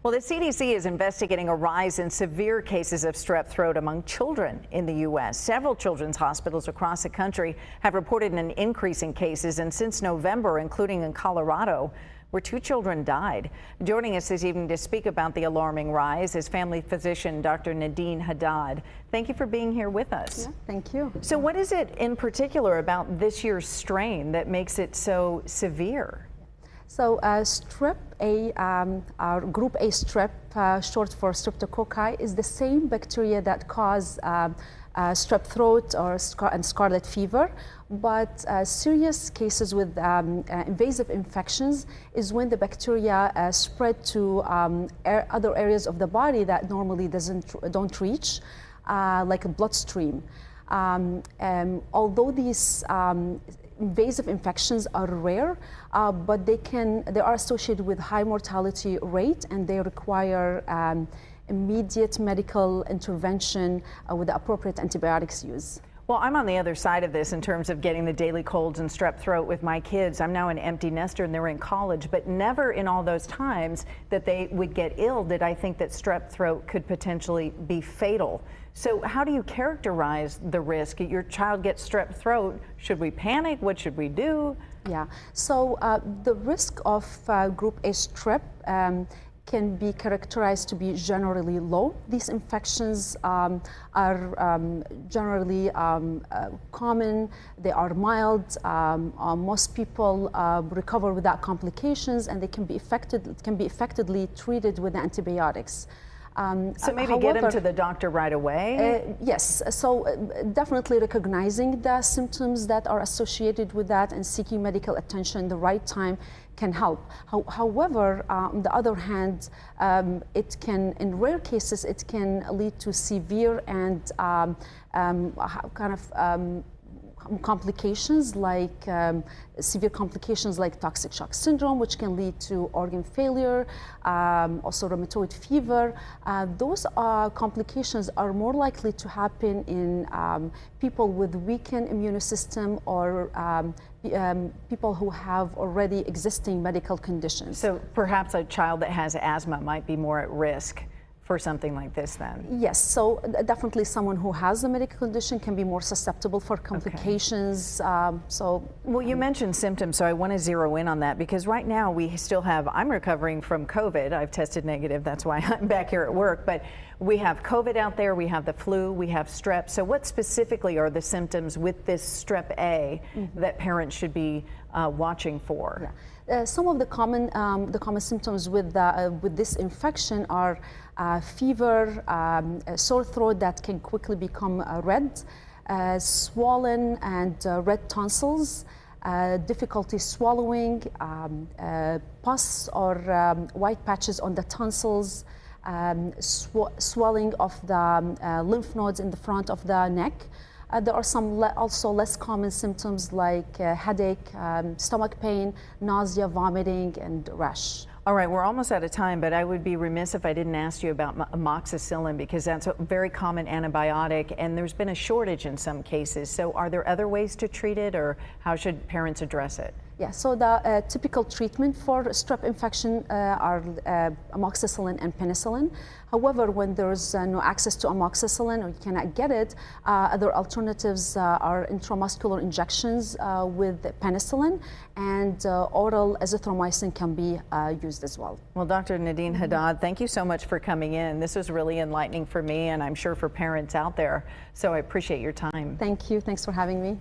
Well, the CDC is investigating a rise in severe cases of strep throat among children in the U.S. Several children's hospitals across the country have reported an increase in cases, and since November, including in Colorado, where 2 children died. Joining us this evening to speak about the alarming rise is family physician Dr. Nadine Haddad. Thank you for being here with us. Yeah, thank you. So what is it in particular about this year's strain that makes it so severe? So strep A, group A strep, short for streptococci, is the same bacteria that cause strep throat and scarlet fever, but serious cases with invasive infections is when the bacteria spread to other areas of the body that normally don't reach, like a bloodstream. Although these invasive infections are rare, but they are associated with high mortality rate, and they require immediate medical intervention with the appropriate antibiotics use. Well, I'm on the other side of this in terms of getting the daily colds and strep throat with my kids. I'm now an empty nester and they're in college, but never in all those times that they would get ill did I think that strep throat could potentially be fatal. So how do you characterize the risk? Your child gets strep throat. Should we panic? What should we do? Yeah, so the risk of group A strep can be characterized to be generally low. These infections are generally common. They are mild. Most people recover without complications, and they can be effectively treated with antibiotics. So maybe get them to the doctor right away? Yes, so definitely recognizing the symptoms that are associated with that and seeking medical attention the right time can help. However, on the other hand, in rare cases, it can lead to severe and complications like severe complications like toxic shock syndrome, which can lead to organ failure, also rheumatoid fever. Those complications are more likely to happen in people with weakened immune system or people who have already existing medical conditions. So perhaps a child that has asthma might be more at risk for something like this then? Yes, so definitely someone who has a medical condition can be more susceptible for complications. Okay. Well, you mentioned symptoms, so I want to zero in on that because right now we still have, I'm recovering from COVID. I've tested negative, that's why I'm back here at work, but we have COVID out there, we have the flu, we have strep. So what specifically are the symptoms with this strep A that parents should be watching for? Yeah. Some of the common symptoms with this infection are fever, sore throat that can quickly become red, swollen and red tonsils, difficulty swallowing, pus or white patches on the tonsils, swelling of the lymph nodes in the front of the neck. There are some also less common symptoms like headache, stomach pain, nausea, vomiting, and rash. All right, we're almost out of time, but I would be remiss if I didn't ask you about amoxicillin because that's a very common antibiotic and there's been a shortage in some cases. So are there other ways to treat it or how should parents address it? Yeah, so the typical treatment for strep infection are amoxicillin and penicillin. However, when there's no access to amoxicillin or you cannot get it, other alternatives are intramuscular injections with penicillin, and oral azithromycin can be used as well. Well, Dr. Nadine Haddad, thank you so much for coming in. This was really enlightening for me and I'm sure for parents out there. So I appreciate your time. Thank you. Thanks for having me.